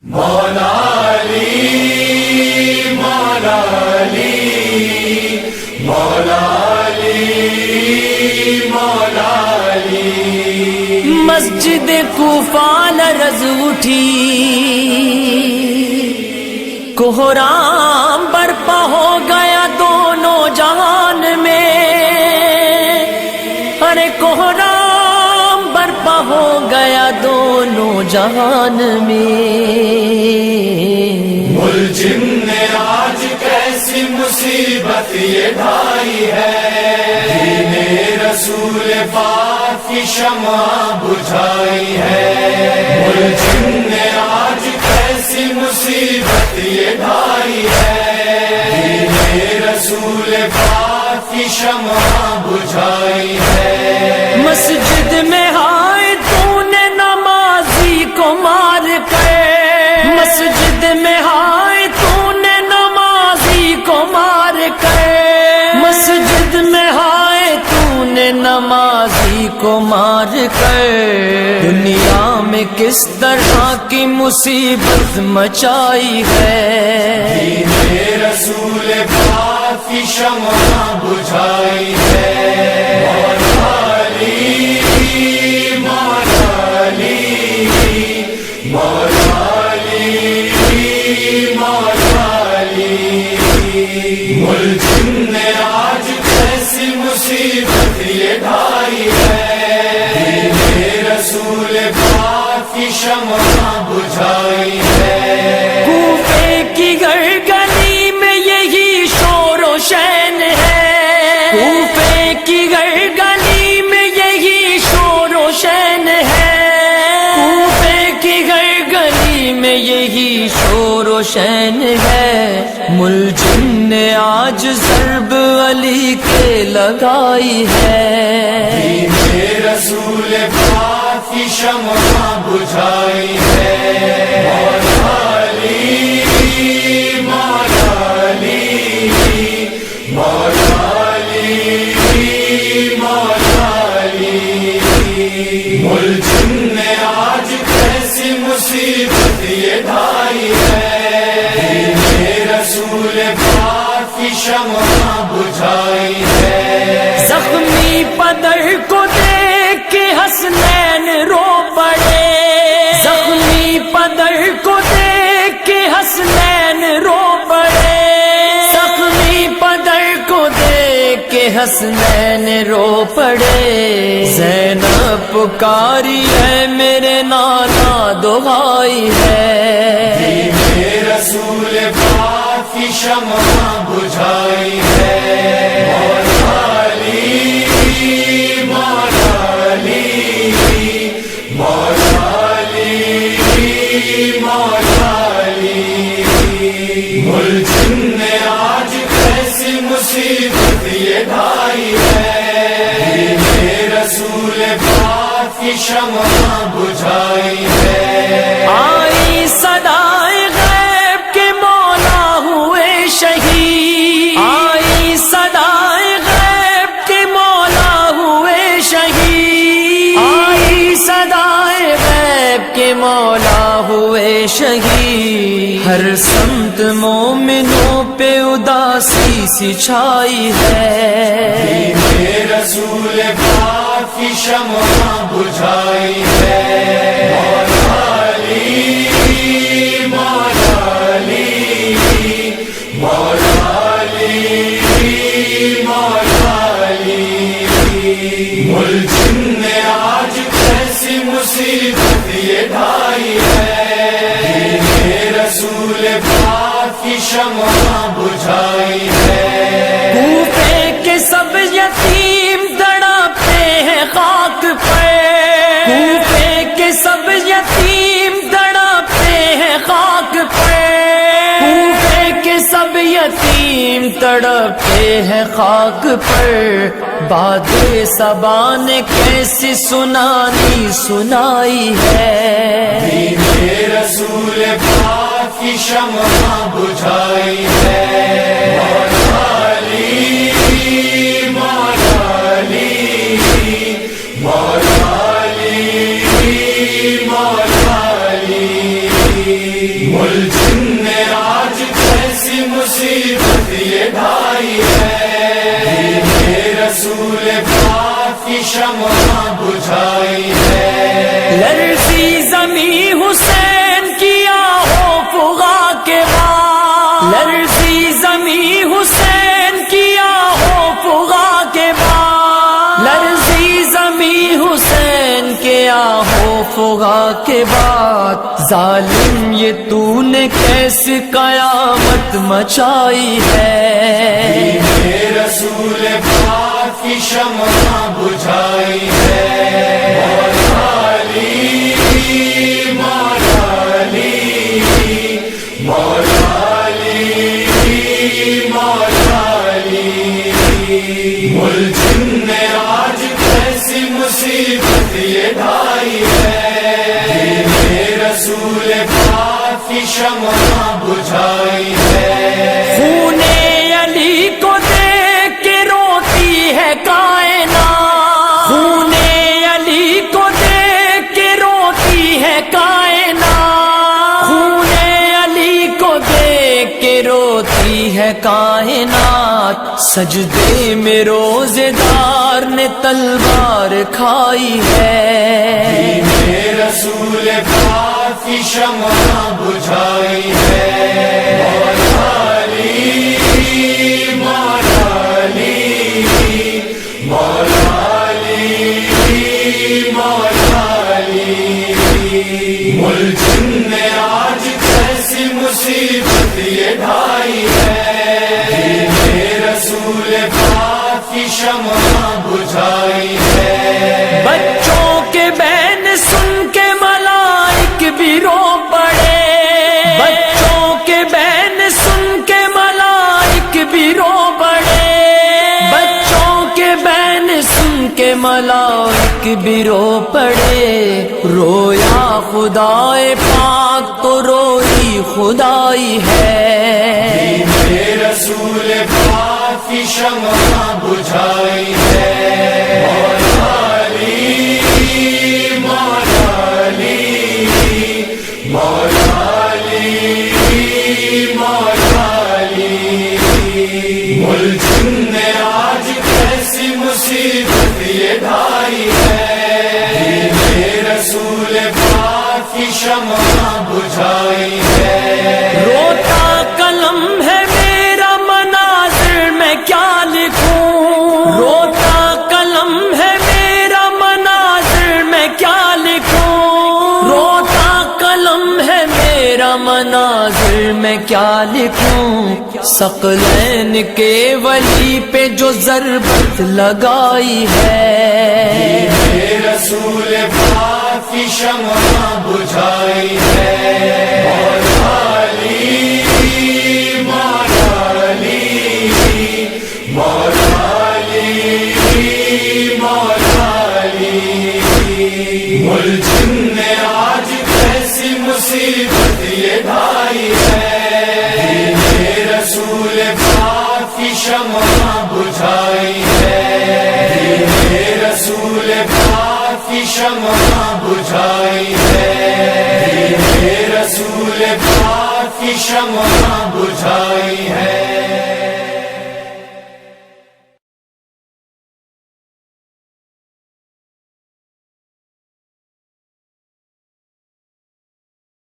مولا علی مولا علی مولا علی مولا علی۔ مسجد کوفہ لرز اٹھی، کوہرام برپا ہو گیا دونوں جہان میں، ارے کوہرام برپا ہو گیا دونوں جہان میں۔ ملجم نے آج کیسی مصیبت یہ ڈھائی ہے، دین رسول پاک کی شمع بجھائی ہے۔ ملجم نے آج کیسی مصیبت یہ ڈھائی ہے، دین رسول پاک کی شمع بجھائی ہے۔ مسجد میں آئے تو نے نمازی کو مار کے، مسجد میں آئے تو نے نمازی کو مار کے، مسجد میں آئے تو نے نمازی کو مار کر، دنیا میں کس طرح کی مصیبت مچائی ہے۔ دین رسول پاک کی شمع بجھائی ہے۔ مولا علی مولا علی مولا علی مولا علی۔ ملجم نے آج کیسی مصیبت یہ ڈھائی ہے، دین رسول پاک کی شمع بجھائی ہے۔ کوفے کی گلی میں یہی شور و شین ہے، کوفے کی گلی میں یہی شور و شین ہے، کوفے کی گلی میں یہی شور و شین ہے۔ ملجم نے آج ضرب علی کے لگائی ہے، دین رسول پاک کی شمع بجھائی ہے۔ مولا علی مولا علی مولا علی مولا علی۔ ملجم نے آج کیسی مصیبت یہ ڈھائی ہے، دین رسول پاک کی شمع بجھائی ہے۔ زخمی پدر کو دیکھ کے حسنین رو پڑے، زخمی پدر کو دیکھ کے حسنین رو پڑے، زخمی پدر کو دیکھ کے حسنین رو پڑے۔ زینب پکاری ہے میرے نانا دعائی ہے، دین رسول پاک کی شمع بجھائی ہے۔ مولا علی مولا علی مولا علی مولا علی۔ ملجم نے آج کیسی مصیبت یہ ڈھائی ہے، دین رسول پاک کی شمع بجھائی ہے۔ آئی صدائے غیب کے مولا ہوئے شہید، آئی صدائے غیب کے مولا ہوئے شہید، آئی صدائے غیب کے مولا ہوئے شہید۔ ہر سمت مومنوں پہ اداسی سی چھائی ہے، دین رسول پاک کی شمع بجھائی ہے۔ مولا علی مولا علی مولا علی مولا علی۔ ملجم نے آج کیسی مصیبت یہ ڈھائی ہے، دین رسول پاک کی شمع بجھائی ہے۔ کوفے کے سب یتیم تڑپتے ہیں خاک پہ، کوفے کے سب یتیم تڑپتے ہیں خاک پہ، کوفے کے سب یتیم تڑپتے ہیں خاک پر۔ باد صبا نے کیسی سنانی سنائی ہے، دین رسول پاک کی شمع بجھائی ہے۔ مولا علی مولا علی مولا علی مولا علی۔ ملجم نے آج کیسی مصیبت یہ ڈھائی ہے، رسول پاک کی شمع بجھائی ہے، لرزی زمین حسین کی آہو فغا کے بعد، لرزی زمین حسین کی آہو فغا کے بعد، لرزی زمین حسین کے آہو فغا کے بعد، ظالم یہ تو نے کیسے قیامت مچائی ہے، رسول پاک کی شمع بجھائی ہے، مولا علی مولا علی مولا علی مولا علی، ملجم نے آج کیسی مصیبت یہ ڈھائی ہے، رسول پاک کی شمع بجھائی ہے، خون علی کو دیکھ کے روتی ہے کائنات، خون علی کو دیکھ کے روتی ہے کائنات، خون علی کو دیکھ کے روتی ہے کائنات، سجدے میں روزے دار نے تلوار کھائی ہے، رسول پاک کی شمع بجھائی ہے، مولا علی مولا علی مولا علی مولا علی، ملجم نے آج کیسی مصیبت یہ ڈھائی ہے، رسول پاک کی شمع بجھائی ہے، بچوں کے بین سن کے ملائک بھی رو پڑے، بچوں کے بین سن کے ملائک بھی رو پڑے، بچوں کے بین سن کے ملائک بھی رو پڑے، رویا خدائے پاک تو روئی خدائی ہے، رسول پاک کی شمع بجھائی ہے، مولا علی مولا علی مولا علی مولا علی، ملجم نے آج کیسی مصیبت یہ ڈھائی ہے، رسول پاک کی شمع بجھائی ہے، روتا قلم ہے میرا مناظر میں کیا لکھوں، روتا قلم ہے میرا مناظر میں کیا لکھوں، روتا قلم ہے میرا مناظر میں کیا لکھوں، ثقلین کے ولی پہ جو ضربت لگائی ہے، رسول پاک کی شمع بجھائی ہے، مولا علی مولا علی مولا علی مولا علی، ملجم نے آج کیسی مصیبت یہ ڈھائی ہے، رسول پاک کی شمع بجھائی ہے، رسول پاک کی شمع بجھائی ہے، رسول پاک کی شمع بجھائی ہے۔